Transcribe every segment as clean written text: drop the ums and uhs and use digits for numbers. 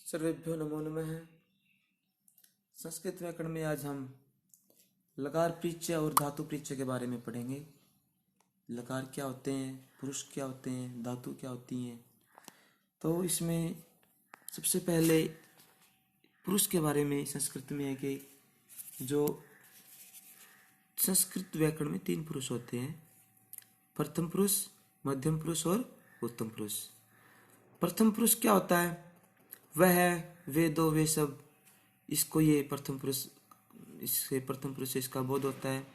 सर्वेभ्यो नमो नमः। संस्कृत व्याकरण में आज हम लकार परिचय और धातु परिचय के बारे में पढ़ेंगे। लकार क्या होते हैं, पुरुष क्या होते हैं, धातु क्या होती हैं। तो इसमें सबसे पहले पुरुष के बारे में संस्कृत में है कि जो संस्कृत व्याकरण में 3 पुरुष होते हैं, प्रथम पुरुष, मध्यम पुरुष और उत्तम पुरुष। प्रथम पुरुष क्या होता है? वह है वे दो वे सब, इसको ये प्रथम पुरुष, इससे प्रथम पुरुष से इसका बोध होता है।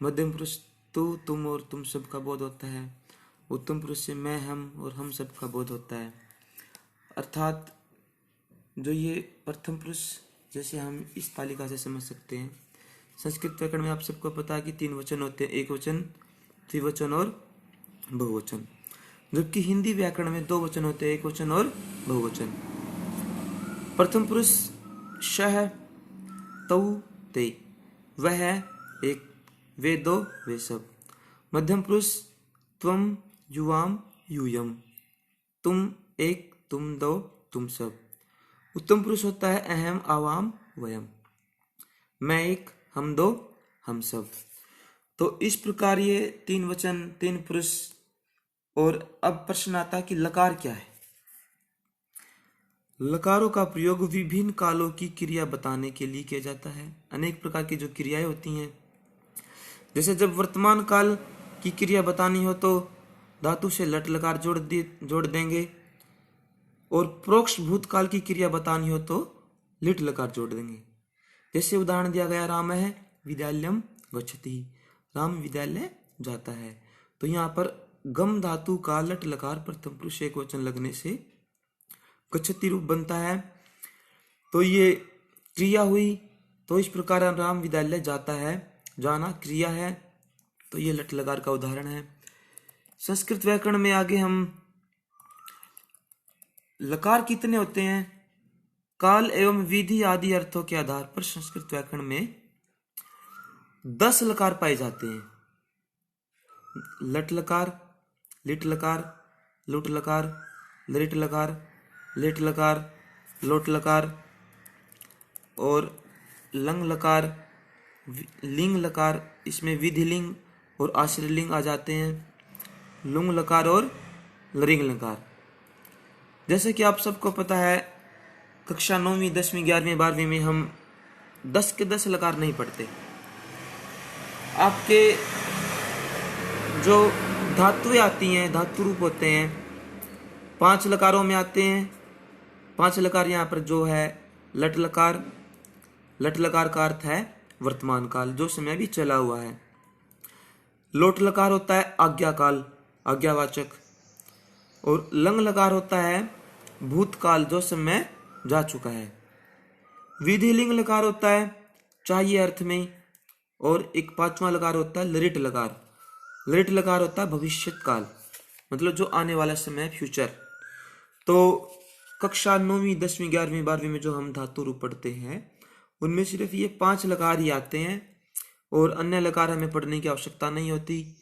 मध्यम पुरुष तू, तुम और तुम सब का बोध होता है। उत्तम पुरुष से मैं, हम और हम सब का बोध होता है। अर्थात जो ये प्रथम पुरुष, जैसे हम इस तालिका से समझ सकते हैं, संस्कृत व्याकरण में आप सबको पता है कि 3 वचन होते हैं, एक वचन, द्विवचन और बहुवचन। जबकि हिंदी व्याकरण में 2 वचन होते हैं, एक वचन और बहुवचन। प्रथम पुरुष शह, तौ, ते, वह है एक, वे दो वे सब। मध्यम पुरुष त्वम, युवाम, यूयम, तुम एक, तुम दो, तुम सब। उत्तम पुरुष होता है अहम, आवाम, वयम, मैं एक, हम दो, हम सब। तो इस प्रकार ये 3 वचन, 3 पुरुष। और अब प्रश्न आता है कि लकार क्या है। लकारों का प्रयोग विभिन्न कालों की क्रिया बताने के लिए किया जाता है। अनेक प्रकार की जो क्रियाएं होती हैं, जैसे जब वर्तमान काल की क्रिया बतानी हो तो धातु से लट लकार जोड़ देंगे, और प्रोक्ष भूतकाल की क्रिया बतानी हो तो लिट लकार जोड़ देंगे। जैसे उदाहरण दिया गया, राम है विद्यालयम गच्छति, राम विद्यालय जाता है। तो यहाँ पर गम धातु का लट लकार प्रथम पुरुष एक वचन लगने से गच्छति रूप बनता है। तो ये क्रिया हुई। तो इस प्रकार राम विद्यालय जाता है, जाना क्रिया है, तो ये लट लकार का उदाहरण है। संस्कृत व्याकरण में आगे हम लकार कितने होते हैं, काल एवं विधि आदि अर्थों के आधार पर संस्कृत व्याकरण में 10 लकार पाए जाते हैं। लट लकार, लिट लकार, लुट लकार, लरिट लकार, लेट लकार, लोट लकार और लंग लकार, लिंग लकार, इसमें विधिलिंग और आश्रयलिंग आ जाते हैं, लुंग लकार और लरिंग लकार। जैसे कि आप सबको पता है, कक्षा 9वीं, 10वीं, 11वीं, 12वीं में हम 10 के 10 लकार नहीं पढ़ते। आपके जो धातुएं आती हैं, धातु रूप होते हैं, 5 लकारों में आते हैं। 5 लकार यहाँ पर जो है लट लकार। लट लकार का अर्थ है वर्तमान काल, जो समय भी चला हुआ है। लोट लकार होता है आज्ञा काल, आज्ञावाचक। और लंग लकार होता है भूतकाल, जो समय जा चुका है। विधिलिंग लकार होता है चाहिए अर्थ में। और एक 5वां लकार होता है लरिट लकार। लरिट लकार होता है भविष्यत काल, मतलब जो आने वाला समय, फ्यूचर। तो कक्षा 9वीं, 10वीं, 11वीं, 12वीं में जो हम धातु रूप पढ़ते हैं, उनमें सिर्फ ये 5 लकार ही आते हैं और अन्य लकार हमें पढ़ने की आवश्यकता नहीं होती।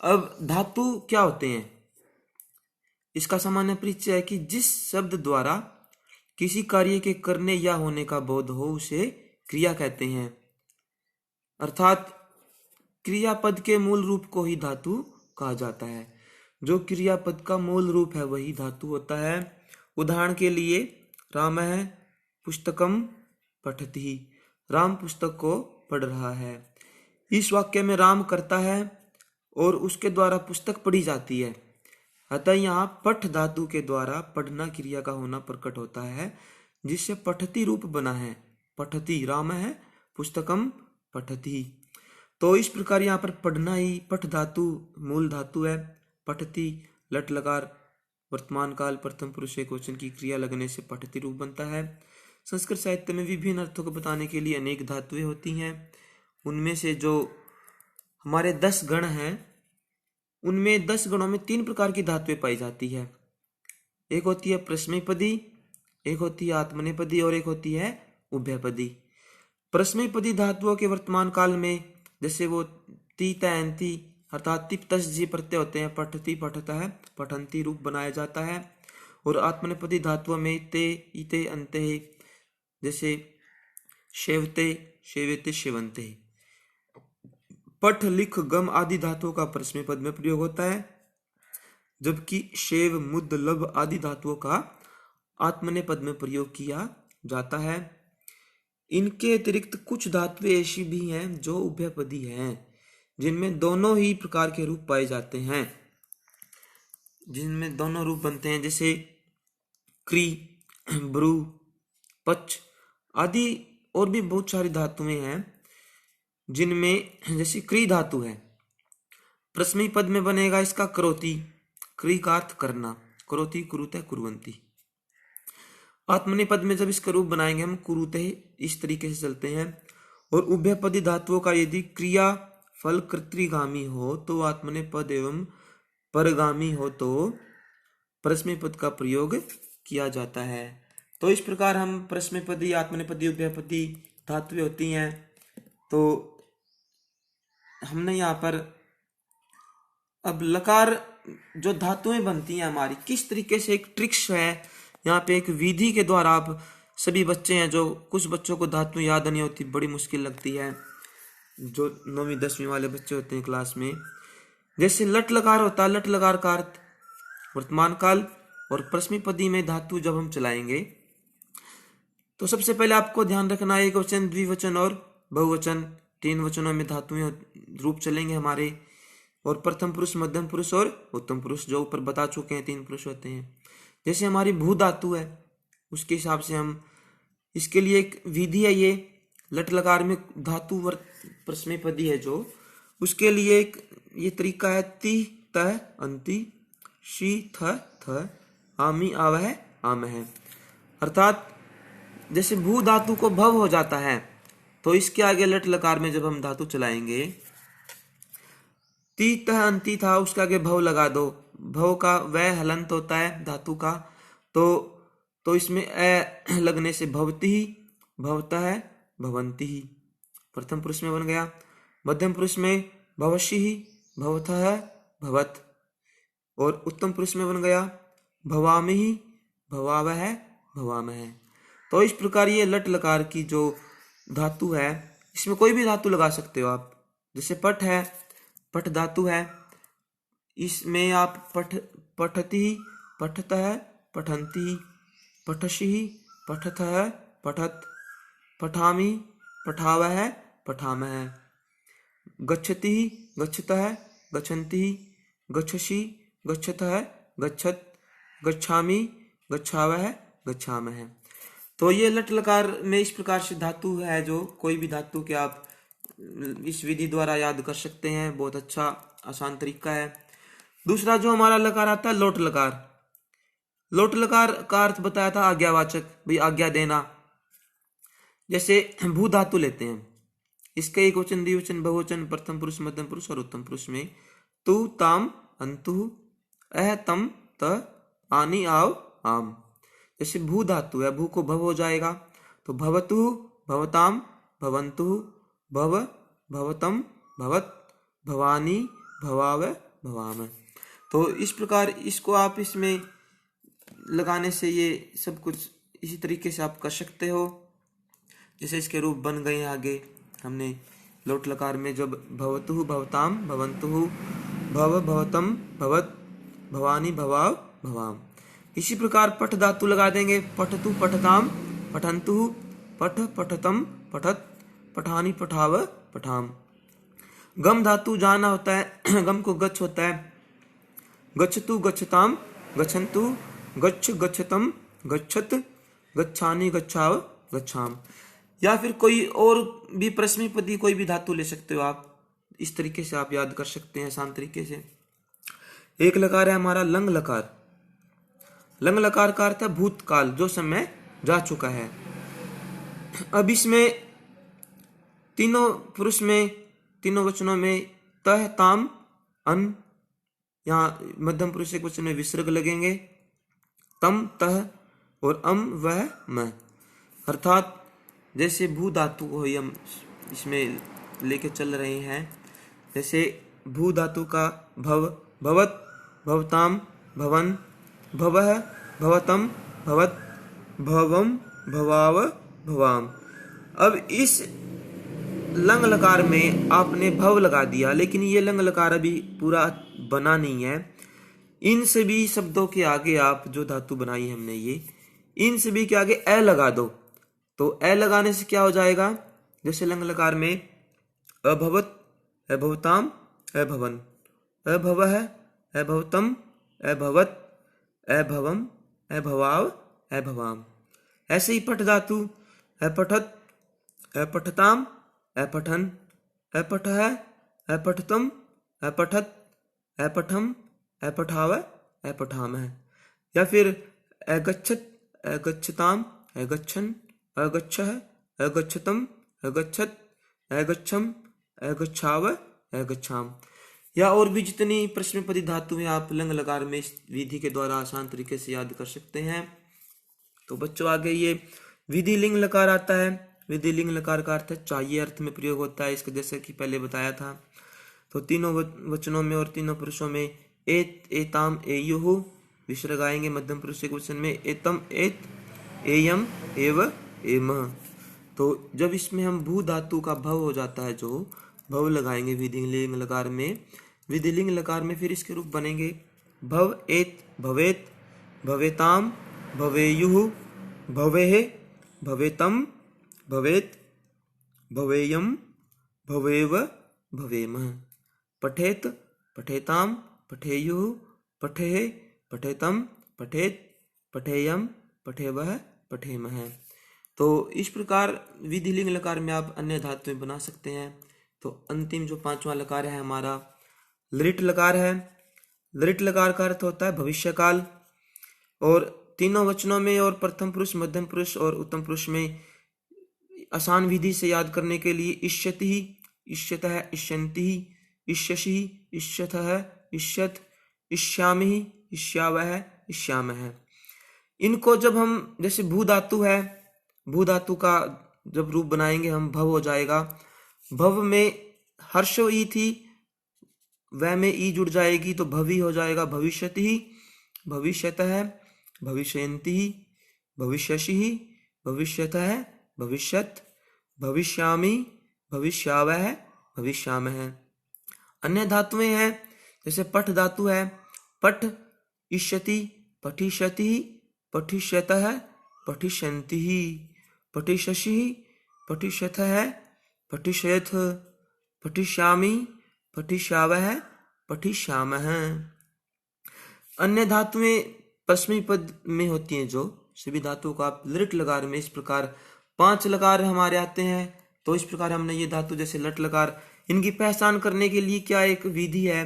अब धातु क्या होते हैं, इसका सामान्य परिचय है कि जिस शब्द द्वारा किसी कार्य के करने या होने का बोध हो उसे क्रिया कहते हैं। अर्थात क्रियापद के मूल रूप को ही धातु कहा जाता है। जो क्रियापद का मूल रूप है वही धातु होता है। उदाहरण के लिए, राम है पुस्तकम पठति, राम पुस्तक को पढ़ रहा है। इस वाक्य में राम करता है और उसके द्वारा पुस्तक पढ़ी जाती है। अतः यहाँ पठ धातु के द्वारा पढ़ना क्रिया का होना प्रकट होता है, जिससे पठति रूप बना है। पठति, राम है पुस्तकम पठति। तो इस प्रकार यहाँ पर पढ़ना ही पठ धातु मूल धातु है। पठति, लट लकार, वर्तमान काल, प्रथम पुरुष एक वचन की क्रिया लगने से पठति रूप बनता है। संस्कृत साहित्य में विभिन्न अर्थों को बताने के लिए अनेक धातुएं होती हैं। उनमें से जो हमारे 10 गण हैं, उनमें 10 गणों में 3 प्रकार की धातुएं पाई जाती है। एक होती है प्रश्मयपदी, एक होती है आत्मनेपदी और एक होती है उभयपदी। प्रश्मयपदी धातुओं के वर्तमान काल में, जैसे वो ती, तैंती अर्थात तिप तस जी प्रत्यय होते हैं, पठती, पठता है, पठंती रूप बनाया जाता है। और आत्मनेपदी धातुओं में ते, इते, अंते, जैसे शेवते, शेवेते, शेवंते। पठ, लिख, गम आदि धातुओं का परस्मै पद में प्रयोग होता है, जबकि शेव, मुद्द, लब आदि धातुओं का आत्मनेपद में प्रयोग किया जाता है। इनके अतिरिक्त कुछ धातुएं ऐसी भी हैं जो उभयपदी हैं, जिनमें दोनों ही प्रकार के रूप पाए जाते हैं, जिनमें दोनों रूप बनते हैं, जैसे क्री, ब्रू, पच आदि। और भी बहुत सारी धातुएं हैं जिनमें, जैसे क्री धातु है, प्रश्मी पद में बनेगा इसका करोति, क्री का अर्थ करना, करोति, कुरुते, कुर्वन्ति। आत्मनेपद में जब इसका रूप बनाएंगे हम कुरुते, इस तरीके से चलते हैं। और उभयपदी धातुओं का यदि क्रिया फल कर्तृगामी हो तो आत्मनेपद एवं परगामी हो तो परस्मै पद का प्रयोग किया जाता है। तो इस प्रकार हम परस्मैपदी, आत्मनेपदी, उभयपदी धातुएं होती हैं। तो हमने यहाँ पर अब लकार जो धातुएं बनती हैं हमारी किस तरीके से, एक ट्रिक्स है यहाँ पे, एक विधि के द्वारा। आप सभी बच्चे हैं जो, कुछ बच्चों को धातु याद नहीं होती, बड़ी मुश्किल लगती है, जो 9वीं 10वीं वाले बच्चे होते हैं क्लास में। जैसे लट लकार होता है, लट लकार का अर्थ वर्तमान काल। और परस्मैपदी में धातु जब हम चलाएंगे तो सबसे पहले आपको ध्यान रखना है, एक वचन, द्विवचन और बहुवचन, 3 वचनों में धातुएं रूप चलेंगे हमारे। और प्रथम पुरुष, मध्यम पुरुष और उत्तम पुरुष, जो ऊपर बता चुके हैं 3 पुरुष होते हैं। जैसे हमारी भू धातु है, उसके हिसाब से हम, इसके लिए एक विधि है, ये लट लकार में धातु परस्मैपदी है जो, उसके लिए एक ये तरीका है, ति, तह, अंति, शी, थ, थ, आमी, आवह, आमह। अर्थात जैसे भू धातु को भव हो जाता है तो इसके आगे लट लकार में जब हम धातु चलाएंगे, ती, तह, अंति था, उसके आगे भव लगा दो। भव का वह हलंत होता है धातु का, तो इसमें ए लगने से भवती ही, भवतः, भवंती ही प्रथम पुरुष में बन गया। मध्यम पुरुष में भवशी ही, भवतः, भवत। और उत्तम पुरुष में बन गया भवामि ही, भवावह, भवामह। तो इस प्रकार ये लट लकार की जो धातु है, इसमें कोई भी धातु लगा सकते हो आप। जैसे पठ है, पठ धातु है, इसमें आप पठती, पठतः, पठन्ति, पठसि, पठतः, पठत, पठामि, पठावः, पठामः। गच्छति, गच्छतः, गच्छन्ति, गच्छसि, गच्छतः, गच्छत, गच्छामि, गच्छावः, गच्छामः। तो ये लट लकार में इस प्रकार से धातु है, जो कोई भी धातु के आप इस विधि द्वारा याद कर सकते हैं। बहुत अच्छा आसान तरीका है। दूसरा जो हमारा लकार आता है, लोट लकार। लोट लकार का अर्थ बताया था आज्ञावाचक, भाई आज्ञा देना। जैसे भू धातु लेते हैं, इसके एक वचन, द्विवचन, बहुवचन, प्रथम पुरुष, मध्यम पुरुष और उत्तम पुरुष में तु, ताम, अंतु, अह, तम, त, आनी, आव, आम। जैसे भू धातु है, भू को भव हो जाएगा तो भवतु, भवताम, भवंतु, भव, भवतम, भवत, भवानी, भवाव, भवाम। तो इस प्रकार इसको आप इसमें लगाने से ये सब कुछ इसी तरीके से आप कर सकते हो। जैसे इसके रूप बन गए आगे, हमने लोट लकार में जब भवतु, भवताम, भवंतु, भव, भवतम, भवत, भवानी, भवाव, भवाम। इसी प्रकार पठ धातु लगा देंगे, पठतु, पठताम, पठंतु, पठ, पठतम, पठत, पठानी, पठाव, पठाम। गम धातु जाना होता है, गम को गच्छ होता है, गच्छतु, गच्छताम, गच्छन्तु, गच्छ, गच्छतम, गच्छत, गच्छानी, गच्छाव, गच्छाम। या फिर कोई और भी परस्मैपदी कोई भी धातु ले सकते हो आप। इस तरीके से आप याद कर सकते हैं आसान तरीके से। एक लकार है हमारा लंग लकार। लंग लकार का अर्थ है भूतकाल, जो समय जा चुका है। अब इसमें तीनों पुरुष में, तीनों वचनों में तह, ताम, अन, यहाँ मध्यम पुरुष एक वचन में विसर्ग लगेंगे, तम, तह और अम, वह, म। अर्थात जैसे भू धातु को ही हम इसमें लेके चल रहे हैं। जैसे भू धातु का भव, भवत, भवताम, भवन, भवः, भवतम, भवत, भवम, भवाव, भवाम। अब इस लंग लकार में आपने भव लगा दिया, लेकिन ये लंग लकार अभी पूरा बना नहीं है। इन सभी शब्दों के आगे आप जो धातु बनाई है हमने, ये इन सभी के आगे ए लगा दो। तो ए लगाने से क्या हो जाएगा, जैसे लंग लकार में अभवत, अभवताम, अभवन, अभवः, अभवतम, अभवत, अभवम, अभवाव, अभवाम। ऐसे ही पठ धातु अपठत, अपठताम, अपठन, अपठः, अपठतम, अपठत, अपठम, अपठाव, अपठामः। या फिर अगच्छत, अगच्छताम, अगच्छन, अगच्छः, अगच्छतम, अगच्छत, अगच्छम, अगच्छाव, अगच्छाम। या और भी जितनी प्रश्नपदी धातुएं आप लंग लकार में इस विधि के द्वारा आसान तरीके से याद कर सकते हैं। तो बच्चों आगे ये विधि लिंग लकार आता है। विधि लिंग लकार का अर्थ है चाहिए अर्थ में प्रयोग होता है इसके, जैसे कि पहले बताया था। तो तीनों वचनों में और तीनों पुरुषों में एत, एताम, एयुः विसर्ग आएंगे। मध्यम पुरुष एक वचन में एतम, एत, एयम, एव, एमः। तो जब इसमें हम भू धातु का भव हो जाता है, जो भव लगाएंगे विधि लिंग लकार में, विधि लिंग लकार में फिर इसके रूप बनेंगे भव, एत, भवेत, भवेताम, भवेयुः, भवेः, भवेतम, भवेत, भवेयम, भवेव, भवेमः। पठेत, पठेताम, पठेयुः, पठेः, पठेतम, पठेत, पठेयम, पठेवः, पठेमः। तो इस प्रकार विधि लिंग लकार में आप अन्य धातुएं बना सकते हैं। तो अंतिम जो पांचवा लकार है हमारा लृट लकार है। लृट लकार का अर्थ होता है भविष्य काल। और तीनों वचनों में और प्रथम पुरुष, मध्यम पुरुष और उत्तम पुरुष में आसान विधि से याद करने के लिए इष्यति, इष्यतः, इष्यन्ति, इष्यसि, इष्यथः, इष्यत, इष्यामि, इष्यावः, इष्यामः। इनको जब हम, जैसे भू धातु है, भू धातु का जब रूप बनाएंगे हम भव हो जाएगा। भव में हर्ष ई थी, वह में ई जुड़ जाएगी तो भवी हो जाएगा भविष्यति, भविष्यतः, भविष्यन्ति, भविष्यसि, भविष्यतः, भविष्यत, भविष्यामि, भविष्यावः, भविष्यामः। अन्य धातुएं हैं, जैसे पठ धातु है। पठ, इष्यति, पठिष्यति, पठिष्यतः, पठिष्यन्ति, पठिष्यसि, पठिष्यथः, पठिष्यथ, पठिष्यामि, पठिष्यावः, पठिष्यामः। अन्य धातुएं पश्चिमी पद में होती हैं, जो सभी धातुओं का आप लृट लकार में इस प्रकार 5 लकार हमारे आते हैं। तो इस प्रकार हमने ये धातु जैसे लट लकार, इनकी पहचान करने के लिए क्या एक विधि है।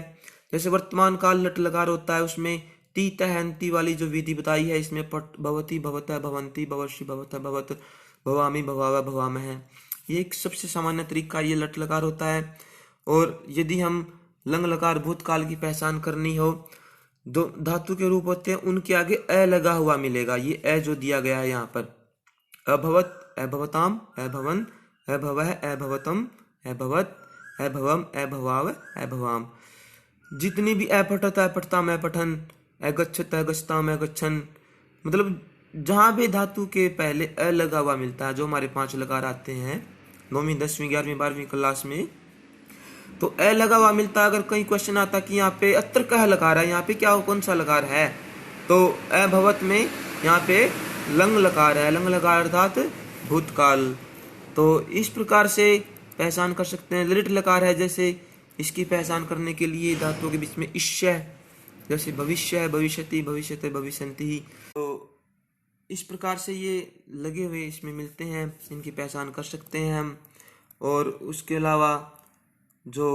जैसे वर्तमान काल लट लकार होता है, उसमें ती, तह, अंति वाली जो विधि बताई है, इसमें पट, भवति, भवतः, भवन्ति, भवषि, भवतः, भवत, भवामि, भवावः, भवामः। ये एक सबसे सामान्य तरीका ये लट लकार होता है। और यदि हम लंग लकार भूतकाल की पहचान करनी हो, दो धातु के रूप होते हैं, उनके आगे अ लगा हुआ मिलेगा। ये अ जो दिया गया है यहाँ पर, अभवत, अभवताम, अभवन, अभवः, अभवतम, अभवत, अभवम, अभवाव, अभवाम। जितनी भी अपठत, अपठताम, अपठन, अगच्छत, अगच्छताम, अगच्छन, मतलब जहां भी धातु के पहले अ लगा हुआ मिलता है, जो हमारे 5 लकार आते हैं 9वीं, 10वीं, 11वीं, 12वीं क्लास में, तो अ लगा हुआ मिलता है। अगर कहीं क्वेश्चन आता कि यहाँ पे अत्र कह लकार है, यहाँ पे क्या कौन सा लकार है, तो अभवत में यहाँ पे लंग लकार है। लंग लकार अर्थात भूतकाल। तो इस प्रकार से पहचान कर सकते हैं। लृट लकार है, जैसे इसकी पहचान करने के लिए धातुओं के बीच में इष्य, जैसे भविष्य है, भविष्यति, भविष्यते, भविष्यन्ति। तो इस प्रकार से ये लगे हुए इसमें मिलते हैं, इनकी पहचान कर सकते हैं हम। और उसके अलावा जो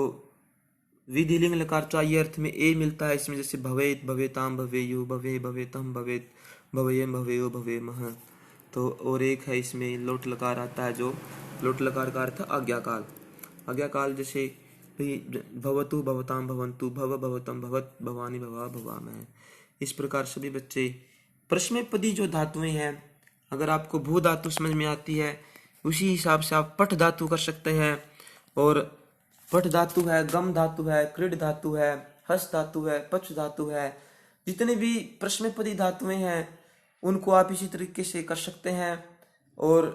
विधि लिंग लकार चाहिए अर्थ में ए मिलता है इसमें, जैसे भवेत, भवेताम, भवेयु, भवे, भवेतम, भवेत, भवेयम, भवेयो, भवेमः। तो और एक है इसमें लोट लकार आता है, जो लोट लकार का अर्थ आज्ञाकाल। आज्ञाकाल जैसे भवतु, भवताम, भवन्तु, भव, भवतम, भवत, भवानी, भवा, भवामः। इस प्रकार सभी बच्चे प्रश्नपदी जो धातुएं हैं, अगर आपको भू धातु समझ में आती है, उसी हिसाब से आप पठ धातु कर सकते हैं। और पठ धातु है, गम धातु है, क्रीड धातु है, हस धातु है, पक्ष धातु है, जितने भी प्रश्नपदी धातुएं हैं उनको आप इसी तरीके से कर सकते हैं। और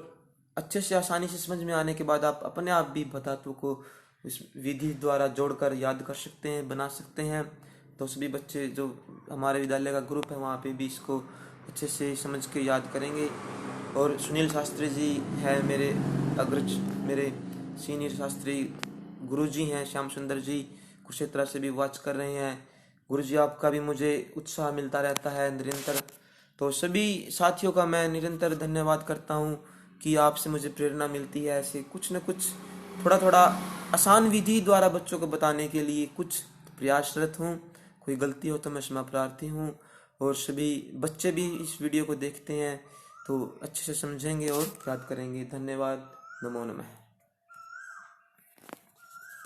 अच्छे से आसानी से समझ में आने के बाद आप अपने आप भी धातु को इस विधि द्वारा जोड़कर याद कर सकते हैं, बना सकते हैं। तो सभी बच्चे जो हमारे विद्यालय का ग्रुप है वहाँ पे भी इसको अच्छे से समझ के याद करेंगे। और सुनील शास्त्री जी है मेरे अग्रज, मेरे सीनियर शास्त्री गुरुजी हैं, श्याम सुंदर जी कुरुक्षेत्र से भी वॉच कर रहे हैं। गुरुजी आपका भी मुझे उत्साह मिलता रहता है निरंतर। तो सभी साथियों का मैं निरंतर धन्यवाद करता हूँ कि आपसे मुझे प्रेरणा मिलती है ऐसे कुछ न कुछ थोड़ा थोड़ा आसान विधि द्वारा बच्चों को बताने के लिए कुछ प्रयासरत हूँ। कोई गलती हो तो मैं क्षमा प्रार्थी हूँ। और सभी बच्चे भी इस वीडियो को देखते हैं तो अच्छे से समझेंगे और याद करेंगे। धन्यवाद। नमो नमः।